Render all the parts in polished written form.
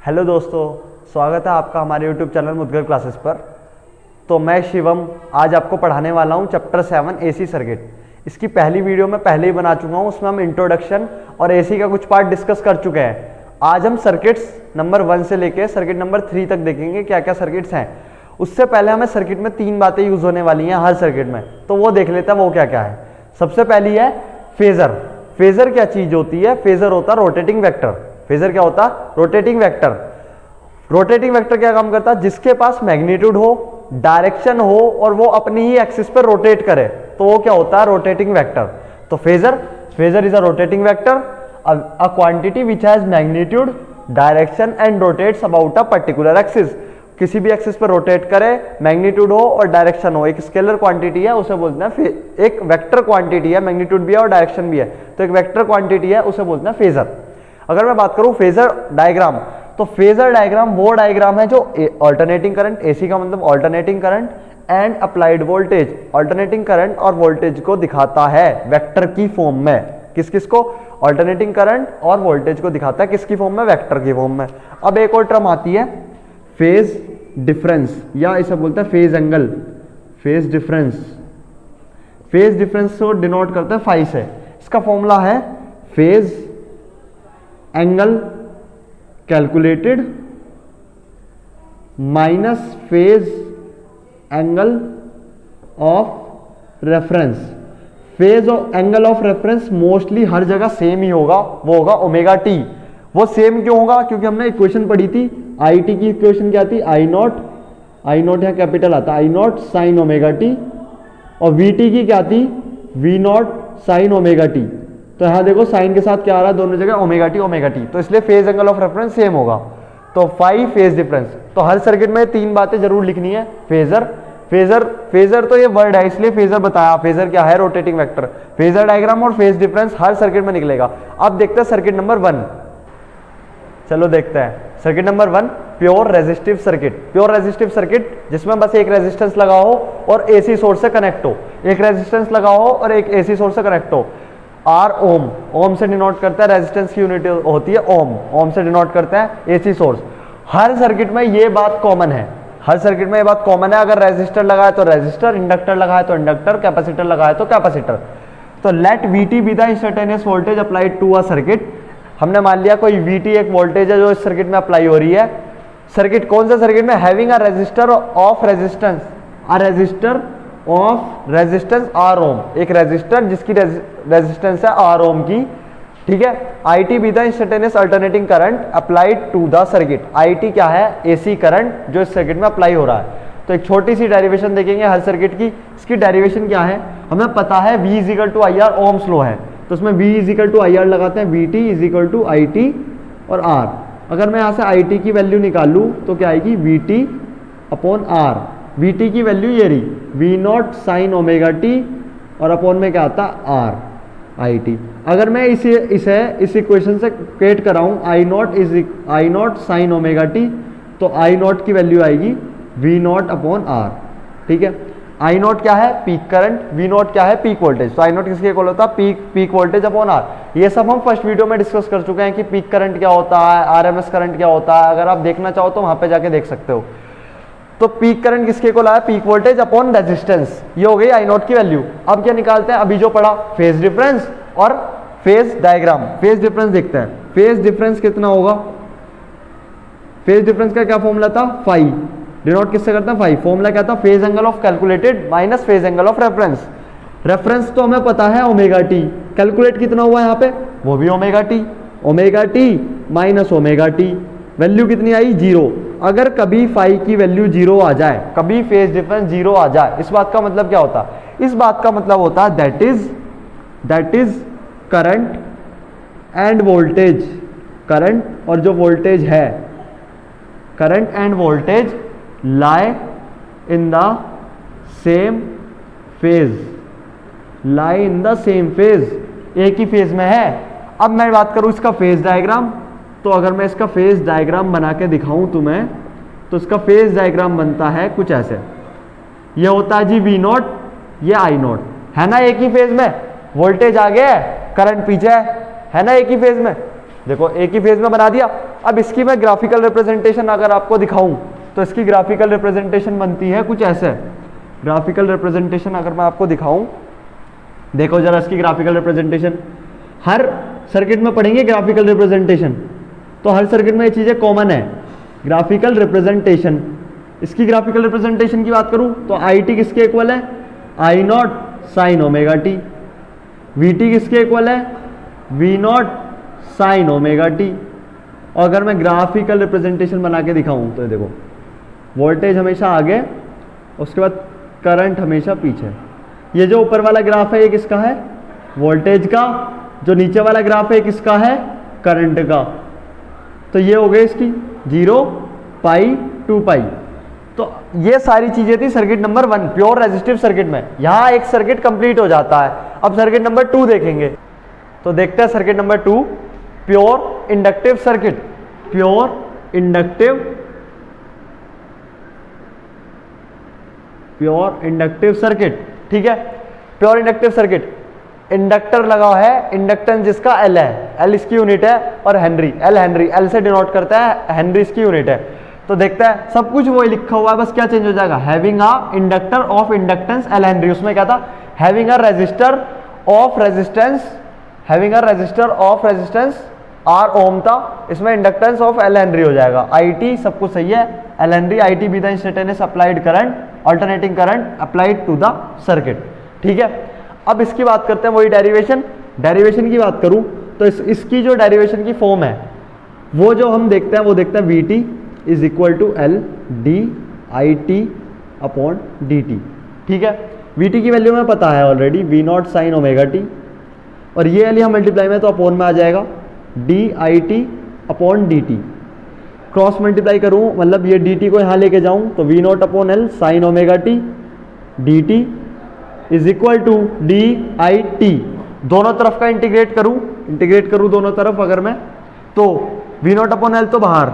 Hello दोस्तों, स्वागत है आपका हमारे यूट्यूब चैनल मुद्गर क्लासेस पर। तो मैं शिवम आज आपको पढ़ाने वाला हूं चैप्टर 7 एसी सर्किट। इसकी पहली वीडियो मैं पहले ही बना चुका हूं, उसमें हम इंट्रोडक्शन और एसी का कुछ पार्ट डिस्कस कर चुके हैं। आज हम सर्किट्स नंबर 1 से लेके सर्किट नंबर 3 तक देखेंगे क्या क्या सर्किट्स हैं। उससे पहले हमें सर्किट में 3 बातें यूज होने वाली हैं हर सर्किट में, तो वो देख लेते हैं वो क्या क्या है। सबसे पहली है फेजर। फेजर क्या चीज होती है? फेजर होता है रोटेटिंग वेक्टर। फेजर क्या होता है? Rotating vector. रोटेटिंग वेक्टर क्या काम करता है? जिसके पास मैग्नीट्यूड हो, डायरेक्शन हो और वो अपनी ही एक्सिस पर रोटेट करे, तो वो क्या होता है? Rotating vector. तो phasor is a rotating vector, a quantity which has magnitude, direction and rotates about a particular axis. किसी भी एक्सिस पर रोटेट करे, मैग्नीट्यूड हो और डायरेक्शन हो, एक स्केलर क्वांटिटी है, उसे बोलते हैं एक वेक्टर क्वांटिटी है, मैग्नीट्यूड भी है और डायरेक्शन भी है, तो एक वेक्टर क्वांटिटी है, उसे बोलते हैं फेजर। अगर मैं बात करूं फेजर डायग्राम, तो फेजर डायग्राम वो डायग्राम है जो अल्टरनेटिंग करंट, एसी का मतलब alternating current and applied voltage, alternating current और वोल्टेज को दिखाता है वेक्टर की फॉर्म में। किस किस को? अल्टरनेटिंग करंट और वोल्टेज को दिखाता है किसकी फॉर्म में? वेक्टर की फॉर्म में। अब एक और टर्म आती है फेज डिफरेंस, या इसे बोलते हैं phase angle. Phase difference, phase difference को डिनोट करते हैं फाई से। इसका फॉर्मूला है phase angle calculated minus phase angle of reference. Phase angle of reference mostly हर जगह सेम ही होगा, वो होगा ओमेगा टी। वो सेम क्यों होगा? क्योंकि हमने इक्वेशन पढ़ी थी, आई टी की इक्वेशन क्या थी? आई नॉट यहाँ कैपिटल आता, I not sine omega T, और वी टी की क्या थी? V not sine omega T. तो यहां देखो साइन के साथ क्या आ रहा है? दोनों जगह ओमेगा टी, तो इसलिए phase angle of reference same होगा। तो फाई फेज डिफरेंस। तो हर सर्किट में 3 बातें जरूर लिखनी है। फेजर तो ये वर्ड है इसलिए फेजर बताया। फेजर क्या है? Rotating vector. फेजर डायग्राम और फेज डिफरेंस हर सर्किट में निकलेगा। अब देखते हैं सर्किट नंबर 1। चलो देखते हैं circuit number 1, pure resistive circuit. Pure resistive circuit जिसमें बस एक रेजिस्टेंस लगा हो और एसी सोर्स से कनेक्ट हो। एक रेजिस्टेंस लगा हो और एक एसी सोर्स से कनेक्ट हो। आर ओम, ओम से डिनोट करता है, रेजिस्टेंस की यूनिट होती है ओम, ओम से डिनोट करते हैं एसी सोर्स। हर सर्किट में ये बात कॉमन है, हर सर्किट में ये बात कॉमन है। अगर रेजिस्टर लगा है तो रेजिस्टर, इंडक्टर लगा है तो इंडक्टर, कैपेसिटर लगा है तो कैपेसिटर। तो let VT be the instantaneous voltage applied to a circuit. हमने मान लिया कोई वीटी एक वोल्टेज है जो इस सर्किट में अप्लाई हो रही है। सर्किट कौन सा सर्किट में? Having a resistor of resistance, a resistor of resistance R ohm, एक रेजिस्टर जिसकी रेजिस्टेंस है आर ओम की, ठीक है। I T be the instantaneous alternating current applied to the circuit. I T क्या है? एसी करंट जो इस सर्किट में अप्लाई हो रहा है। तो एक छोटी सी डेरिवेशन देखेंगे हर सर्किट की। इसकी डेरिवेशन क्या है? हमें पता है V is equal to I R, ohm's law है, तो उसमें V is equal to I R लगाते हैं, V T is equal to I T और R। अगर मैं यहाँ से आई टी की वैल्यू निकालूँ तो क्या आएगी? V T upon R. V T की वैल्यू ये रही, V not sine omega T, और अपॉन में क्या आता? R I T. अगर मैं इसे इस इक्वेशन से क्रिएट कराऊँ, I not sine omega T, तो आई नॉट की वैल्यू आएगी वी नॉट अपॉन आर, ठीक है। आई नॉट क्या है? Peak current. वी नॉट क्या है? Peak voltage. तो आई नॉट किसके इक्वल होता है? Peak voltage upon R. ये सब हम फर्स्ट वीडियो में डिस्कस कर चुके हैं कि पीक करंट क्या होता है, आरएमएस करंट क्या होता है। अगर आप देखना चाहो तो वहां पे जाके देख सकते हो। तो पीक करंट किसके इक्वल आया? Peak voltage upon resistance. ये हो गई आई नॉट की वैल्यू। अब क्या निकालते हैं? अभी जो पढ़ा फेज डिफरेंस और फेज डायग्राम। फेज डिफरेंस देखते हैं। फेज डिफरेंस कितना होगा? फेज डिफरेंस का क्या फॉर्मूला था? फाई। डिनोट किससे करते हैं? फाई। फॉर्मूला क्या था? Phase angle of calculated minus phase angle of reference. Reference तो हमें पता है ओमेगा टी, कैलकुलेट कितना हुआ यहाँ पे? वो भी omega T. Omega T minus omega T, value कितनी आई? 0। अगर कभी फाई की वैल्यू 0 आ जाए, कभी फेज डिफरेंस 0 आ जाए, इस बात का मतलब क्या होता है? इस बात का मतलब होता है that is current end voltage. Current और जो वोल्टेज है, current end voltage lie in the same phase, lie in the same phase, एक ही फेज में है। अब मैं बात करूं इसका फेज डायग्राम, तो अगर मैं इसका फेज डायग्राम बना के दिखाऊं तुम्हें, तो इसका फेज डायग्राम बनता है कुछ ऐसे। ये होता है जी वी नॉट, ये आई नॉट, है ना एक ही फेज में। वोल्टेज आगे है, करंट पीछे है ना एक ही फेज में। देखो एक ही फेज में बना दिया, अब इसकी मैं ग्राफिकल रिप्रेजेंटेशन अगर आपको दिखाऊं तो इसकी ग्राफिकल रिप्रेजेंटेशन बनती है कुछ ऐसे। ग्राफिकल रिप्रेजेंटेशन अगर मैं आपको दिखाऊं, देखो जरा इसकी ग्राफिकल रिप्रेजेंटेशन, हर सर्किट में पढ़ेंगे ग्राफिकल रिप्रेजेंटेशन, तो हर सर्किट में ये चीजें कॉमन है। ग्राफिकल रिप्रेजेंटेशन, इसकी ग्राफिकल रिप्रेजेंटेशन की बात करूं तो आई टी किसके इक्वल है, I not sine omega T. V T किसके इक्वल है, V not sine omega T. और अगर मैं ग्राफिकल रिप्रेजेंटेशन बना के दिखाऊं तो देखो वोल्टेज हमेशा आगे, उसके बाद करंट हमेशा पीछे। ये जो ऊपर वाला ग्राफ है ये किसका है, वोल्टेज का। जो नीचे वाला ग्राफ है किसका है, करंट का। तो ये हो गई इसकी 0 पाई 2 पाई। तो ये सारी चीजें थी circuit number 1 pure resistive circuit में। यहां एक सर्किट कंप्लीट हो जाता है। अब सर्किट नंबर 2 देखेंगे, तो देखते हैं circuit number 2 pure inductive circuit. Pure inductive circuit, ठीक है। प्योर इंडक्टिव सर्किट, इंडक्टर लगा हुआ है, इंडक्टेंस जिसका एल है, एल इसकी यूनिट है, और हेनरी, एल हेनरी, एल से डिनोट करता है, हेनरी इसकी यूनिट है। तो देखते हैं सब कुछ वही लिखा हुआ है, बस क्या चेंज हो जाएगा, having a inductor of inductance L henry. उसमें क्या था, having a resistor of resistance, having a resistor of resistance R ohm था, इसमें इंडक्टेंस ऑफ एल हेनरी हो जाएगा। आई टी सब कुछ सही है, L henry, I T be the instantaneous applied current, alternating current applied to the circuit, ठीक है। अब इसकी बात करते हैं, वही डेरिवेशन। डेरिवेशन की बात करूं तो इसकी जो डेरिवेशन की फॉर्म है वो जो हम देखते हैं, वो देखते हैं V T is equal to L D I T upon D T, ठीक है। वी टी की वैल्यू में पता है already, V not sine omega T, और ये एल यहाँ मल्टीप्लाई में तो अपॉन में आ जाएगा D I T upon D T. Cross multiply करूं मतलब ये डी टी को यहाँ लेके जाऊं तो V not upon L sine omega T D T is equal to D I T. दोनों तरफ का इंटीग्रेट करूं दोनों तरफ अगर मैं, तो वी नॉट अपॉन एल तो बाहर,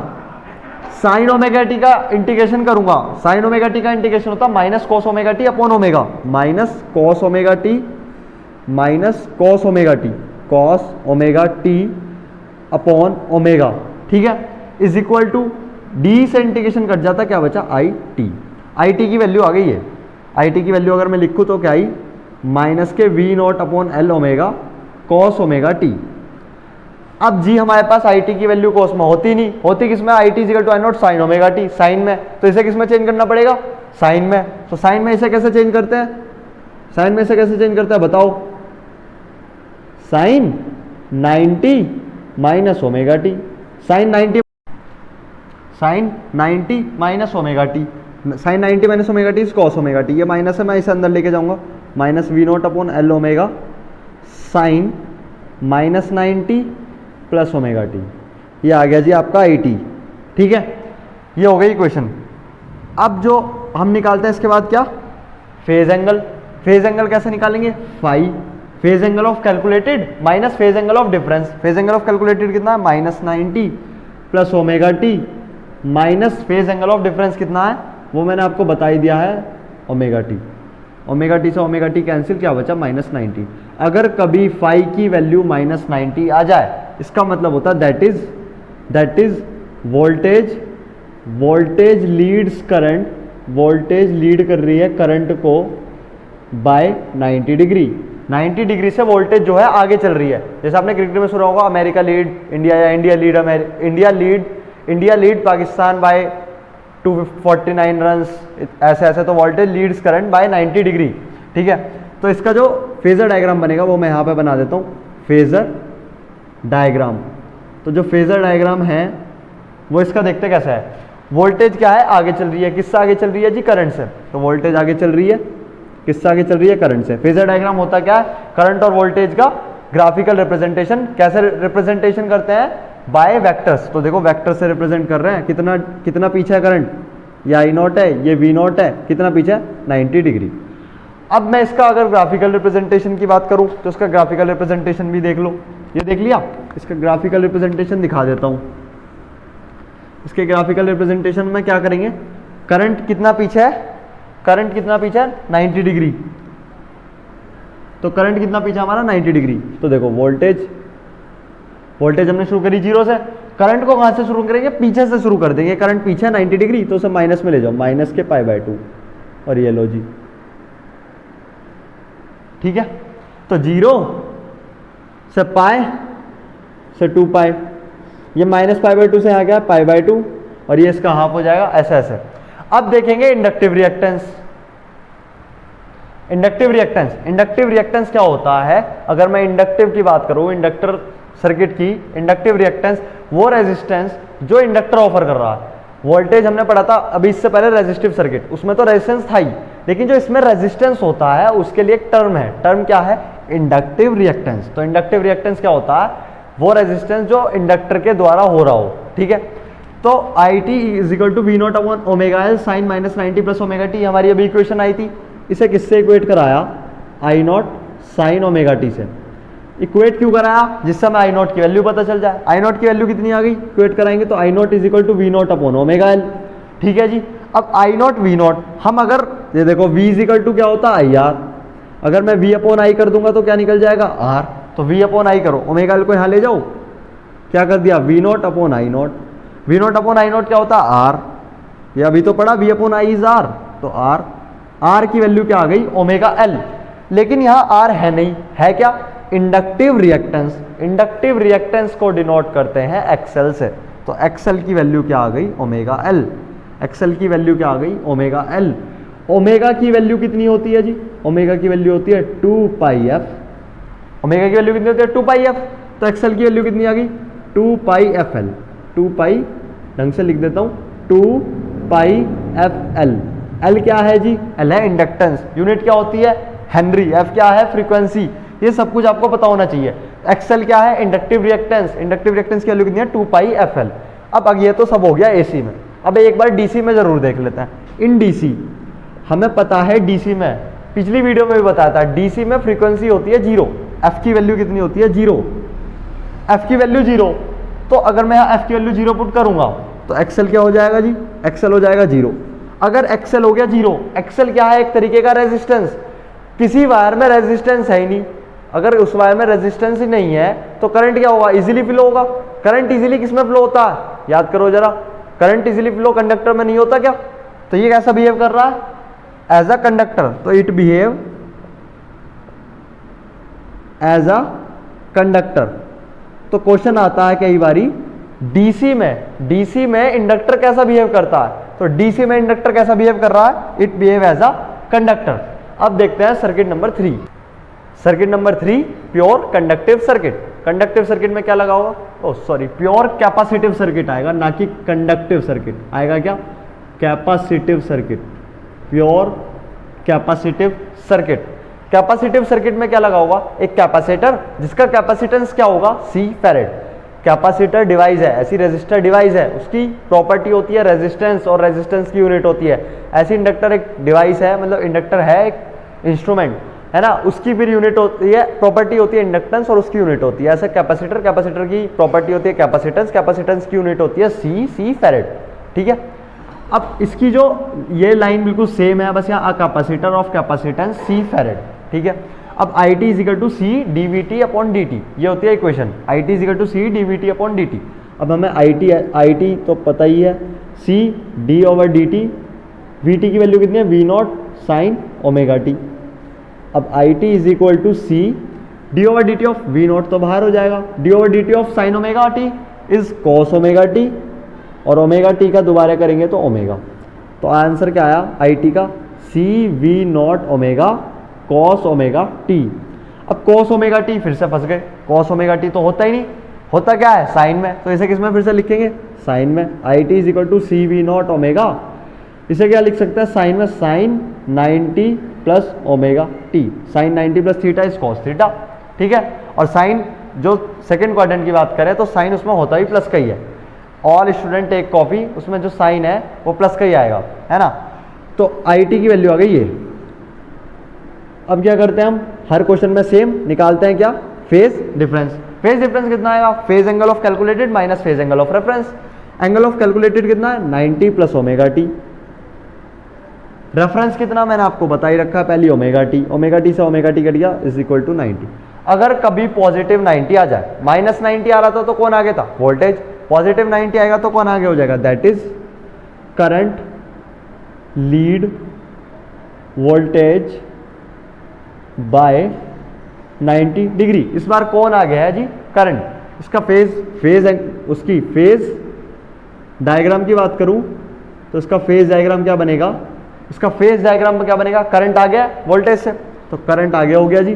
साइन ओमेगा टी का इंटीग्रेशन करूंगा, साइन ओमेगा टी का इंटीग्रेशन होता minus cos omega T upon omega, minus cos omega T minus cos omega T, cos omega T upon omega, ठीक है, is equal to D से integration cut जाता, क्या बचा आई टी। आई टी की value आ गई है, आई टी की वैल्यू अगर मैं लिखूं तो क्या आई, माइनस के V not upon L omega cos omega T. अब जी हमारे पास आई टी की वैल्यू कॉस में होती नहीं, होती किसमें, I T equal to I not sine omega T, sine में, तो इसे किसमें चेंज करना पड़ेगा, साइन में। तो साइन में इसे कैसे चेंज करते हैं, साइन में इसे कैसे चेंज करते हैं बताओ, sine 90 minus omega T, sine 90 minus omega T, sine 90 minus omega T cos omega T, ये माइनस है, मैं इसे अंदर लेके जाऊंगा, minus V not upon L omega sine minus 90 plus omega T, ये आ गया जी आपका आई टी, ठीक है। ये हो गई इक्वेशन। अब जो हम निकालते हैं इसके बाद क्या, फेज एंगल। फेज एंगल कैसे निकालेंगे, phi, phase angle of calculated minus phase angle of difference. Phase angle of calculated कितना है, minus 90 plus omega T minus phase angle of difference कितना है, वो मैंने आपको बता ही दिया है, ओमेगा टी। ओमेगा टी से ओमेगा टी कैंसिल, क्या बचा, माइनस 90। अगर कभी फाई की वैल्यू माइनस 90 आ जाए, इसका मतलब होता है that is voltage leads current, voltage lead कर रही है करंट को बाय 90 डिग्री। 90 डिग्री से वोल्टेज जो है आगे चल रही है। जैसे आपने क्रिकेट में सुना होगा, अमेरिका लीड इंडिया, या India lead Pakistan by 249 runs, ऐसे ऐसे, तो voltage leads current by 90 degree, ठीक है। तो इसका जो फेजर डायग्राम बनेगा वो मैं यहाँ पे बना देता हूँ, फेजर डायग्राम। तो जो फेजर डायग्राम है वो इसका देखते कैसा है, वोल्टेज क्या है, आगे चल रही है, किससे आगे चल रही है जी, करंट से। तो वोल्टेज आगे चल रही है, किससे आगे चल रही है, करंट से। फेजर डायग्राम होता क्या है, करंट और वोल्टेज का ग्राफिकल रिप्रेजेंटेशन। कैसे रिप्रेजेंटेशन करते हैं, बाय वेक्टर्स। तो देखो वेक्टर से रिप्रेजेंट कर रहे हैं, कितना पीछे है करंट, ये आई नॉट है, ये वी नॉट है, कितना पीछे है, 90 डिग्री। अब मैं इसका अगर ग्राफिकल रिप्रेजेंटेशन की बात करूं तो इसका ग्राफिकल रिप्रेजेंटेशन भी देख लो, ये देख लिया, इसका ग्राफिकल रिप्रेजेंटेशन दिखा देता हूं। इसके ग्राफिकल रिप्रेजेंटेशन में क्या करेंगे, करंट कितना पीछे है, 90 डिग्री। तो करंट कितना पीछे हमारा, 90 डिग्री। तो देखो वोल्टेज हमने शुरू करी 0 से, करंट को कहां से शुरू करेंगे, पीछे से शुरू कर देंगे। करंट पीछे 90 डिग्री, तो उसे माइनस में ले जाओ, माइनस के π/2 और ये लो जी, ठीक है। तो 0 से पाई से 2 पाई, ये माइनस π/2 से आ गया π/2 और ये इसका हाफ हो जाएगा, ऐसे ऐसे। अब देखेंगे इंडक्टिव रिएक्टेंस। इंडक्टिव रिएक्टेंस क्या होता है, अगर मैं इंडक्टिव की बात करूं, इंडक्टर सर्किट की इंडक्टिव रिएक्टेंस वो रेजिस्टेंस जो इंडक्टर ऑफर कर रहा है। वोल्टेज हमने पढ़ा था अभी इससे पहले रेजिस्टिव सर्किट, उसमें तो रेजिस्टेंस था ही, लेकिन जो इसमें रेजिस्टेंस होता है उसके लिए एक टर्म है। टर्म क्या है, इंडक्टिव रिएक्टेंस। तो इंडक्टिव रिएक्टेंस क्या होता है, वो रेजिस्टेंस जो इंडक्टर के द्वारा हो रहा हो, ठीक है। तो I T is equal to V not upon omega L sine minus 90 plus omega T, हमारी अभी इक्वेशन आई थी। इसे किससे इक्वेट कराया, I not sine omega T से इक्वेट क्यों कराया, जिससे हमें आई नॉट की वैल्यू पता चल जाए। आई नॉट की वैल्यू कितनी आ गई, इक्वेट कराएंगे तो I not is equal to V not upon omega L, ठीक है जी। अब आई नॉट वी नॉट, हम अगर ये देखो वी इज इक्वल टू क्या होता है आई आर, अगर मैं वी अपॉन आई कर दूंगा तो क्या निकल जाएगा आर, तो वी अपॉन आई करो, ओमेगा एल को यहाँ ले जाओ, क्या कर दिया V not upon I naught. V not upon I naught क्या होता है आर, ये अभी तो पढ़ा V upon I is R, तो आर, आर की वैल्यू क्या आ गई ओमेगा एल। लेकिन यहाँ आर है नहीं, है क्या इंडक्टिव रिएक्टेंस। इंडक्टिव रिएक्टेंस को डिनोट करते हैं एक्सएल से, तो एक्सएल की वैल्यू क्या आ गई ओमेगा एल। एक्सएल की वैल्यू क्या आ गई ओमेगा एल। ओमेगा की वैल्यू कितनी होती है जी, ओमेगा की वैल्यू होती है 2 पाई एफ। ओमेगा की वैल्यू कितनी होती है 2 पाई एफ, तो एक्सएल की वैल्यू कितनी आ गई 2 पाई एफ एल। 2 पाई ढंग से लिख देता हूं 2 पाई एफ एल। एल क्या है जी, एल है इंडक्टेंस, यूनिट क्या होती है हेनरी, एफ क्या है फ्रीक्वेंसी, ये सब कुछ आपको पता होना चाहिए। एक्सएल क्या है इंडक्टिव रिएक्टेंस, इंडक्टिव रिएक्टेंस की वैल्यू कितनी है 2 पाई एफ एल। अब ये तो सब हो गया एसी में, अब एक बार डीसी में जरूर देख लेते हैं। इन डीसी हमें पता है, डीसी में पिछली वीडियो में भी बताया था, डीसी में फ्रीक्वेंसी होती है 0, एफ की वैल्यू कितनी होती है 0, एफ की वैल्यू 0। तो अगर मैं एफ की वैल्यू 0 पुट करूंगा तो एक्सएल क्या हो जाएगा जी, एक्सएल हो जाएगा 0। अगर एक्सएल हो गया 0, एक्सएल क्या है एक तरीके का रेजिस्टेंस, किसी वायर में रेजिस्टेंस है ही नहीं, अगर उस वायर में रेजिस्टेंस ही नहीं है तो करंट क्या होगा इजीली फ्लो होगा। करंट इजीली किसमें फ्लो होता है, याद करो जरा, करंट इजीली फ्लो कंडक्टर में नहीं होता क्या। तो ये कैसा बिहेव कर रहा है एज अ कंडक्टर, तो it behave as a conductor. तो क्वेश्चन आता है कई बारी डीसी में इंडक्टर कैसा बिहेव करता है, तो डीसी में इंडक्टर कैसा बिहेव कर रहा है, it behave as a conductor. अब देखते हैं circuit number 3। Circuit number 3 pure conductive circuit. Conductive circuit में क्या लगा होगा, O sorry pure capacitive circuit आएगा, ना कि कंडक्टिव सर्किट आएगा। क्या capacitive circuit, pure capacitive circuit. Capacitive circuit में क्या लगा होगा, एक कैपेसिटर जिसका कैपेसिटेंस क्या होगा सी फैरेड। कैपेसिटर डिवाइस है, ऐसी रेजिस्टर डिवाइस है, उसकी प्रॉपर्टी होती है रेजिस्टेंस और रेजिस्टेंस की यूनिट होती है। ऐसी इंडक्टर एक डिवाइस है, मतलब इंडक्टर है एक इंस्ट्रूमेंट है ना, उसकी फिर यूनिट होती है, प्रॉपर्टी होती है इंडक्टेंस और उसकी यूनिट होती है। ऐसे कैपेसिटर, कैपेसिटर की प्रॉपर्टी होती है कैपेसिटेंस, कैपेसिटेंस की यूनिट होती है सी फैरेड, ठीक है। अब इसकी जो ये लाइन बिल्कुल सेम है, बस यहाँ capacitor of capacitance C farad, ठीक है। अब I T is equal to C D V T upon D T, ये होती है equation, I T is equal to C D V T upon D T. अब हमें आई टी तो पता ही है, C D over D T, V T की वैल्यू कितनी है V not sine omega T. अब I T is equal to C D over D T of V naught तो बाहर हो जाएगा, D over D T of sine omega T is cos omega T, और omega T का दोबारा करेंगे तो ओमेगा। तो आंसर क्या आया आई टी का, C V not omega cos omega T. अब कॉस ओमेगा टी फिर से फंस गए, कॉस ओमेगा टी तो होता ही नहीं, होता क्या है साइन में, तो इसे किस में फिर से लिखेंगे साइन में। I T is equal to C V not omega, इसे क्या लिख सकते हैं साइन में, sine 90 plus omega T, sine 90 plus theta is cos theta, ठीक है। और साइन जो सेकंड क्वाड्रेंट की बात करें तो साइन उसमें होता ही प्लस का ही है। ऑल स्टूडेंट टेक कॉपी, उसमें जो साइन है वो प्लस का ही आएगा, है ना। तो आई टी की वैल्यू आ गई ये। अब क्या करते हैं हम, हर क्वेश्चन में सेम निकालते हैं क्या, फेज डिफरेंस। फेज डिफरेंस कितना आएगा, phase angle of calculated minus phase angle of reference. Angle of calculated कितना है 90 प्लस ओमेगा टी, रेफरेंस कितना मैंने आपको बता ही रखा पहले ओमेगा टी, ओमेगा टी से ओमेगा टी कट गया इज इक्वल टू 90। अगर कभी पॉजिटिव 90 आ जाए, माइनस 90 आ रहा था तो कौन आगे था वोल्टेज, पॉजिटिव 90 आएगा तो कौन आगे हो जाएगा, that is current lead voltage bye 90 degree. इस बार कौन आ गया है जी, करंट। इसका उसकी फेज डायग्राम की बात करूं तो इसका फेज डायग्राम क्या बनेगा, इसका फेज डायग्राम में क्या बनेगा, करंट आ गया वोल्टेज से, तो करंट आगे हो गया जी,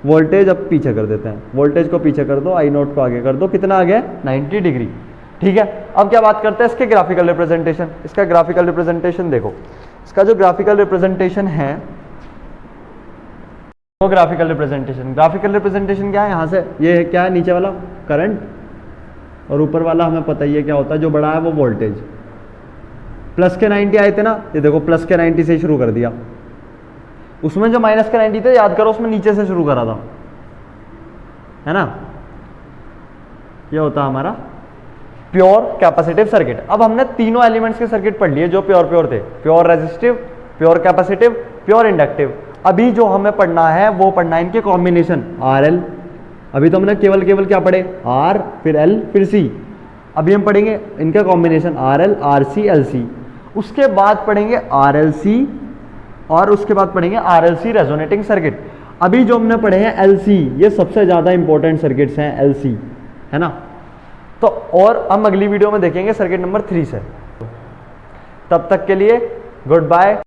वोल्टेज अब पीछे कर देते हैं, वोल्टेज को पीछे कर दो, आई नोट को आगे कर दो, कितना आ गया 90 डिग्री। ठीक है, अब क्या बात करते हैं इसके ग्राफिकल रिप्रेजेंटेशन। इसका ग्राफिकल रिप्रेजेंटेशन देखो, इसका जो ग्राफिकल रिप्रेजेंटेशन है वो ग्राफिकल रिप्रेजेंटेशन क्या है, यहां से ये क्या है, नीचे वाला करंट और ऊपर वाला हमें पता ही है क्या होता है, जो बड़ा है वो वोल्टेज। प्लस के 90 आए थे ना, ये देखो प्लस के 90 से शुरू कर दिया, उसमें जो माइनस के 90 थे याद करो उसमें नीचे से शुरू करा था, है ना। ये होता हमारा प्योर कैपेसिटिव सर्किट। अब हमने तीनों एलिमेंट्स के सर्किट पढ़ लिए जो प्योर थे, pure resistive, pure capacitive, pure inductive. अभी जो हमें पढ़ना है वो पढ़ना है इनके कॉम्बिनेशन आर एल। अभी तो हमने केवल क्या पढ़े, आर फिर एल फिर सी। अभी हम पढ़ेंगे इनका combination R L R C L C, उसके बाद पढ़ेंगे आर एल सी और उसके बाद पढ़ेंगे R L C resonating circuit. अभी जो हमने पढ़े हैं एल सी, ये सबसे ज्यादा इंपॉर्टेंट सर्किट्स हैं एल सी, है ना। तो और हम अगली वीडियो में देखेंगे सर्किट नंबर 3 से। तब तक के लिए गुड बाय।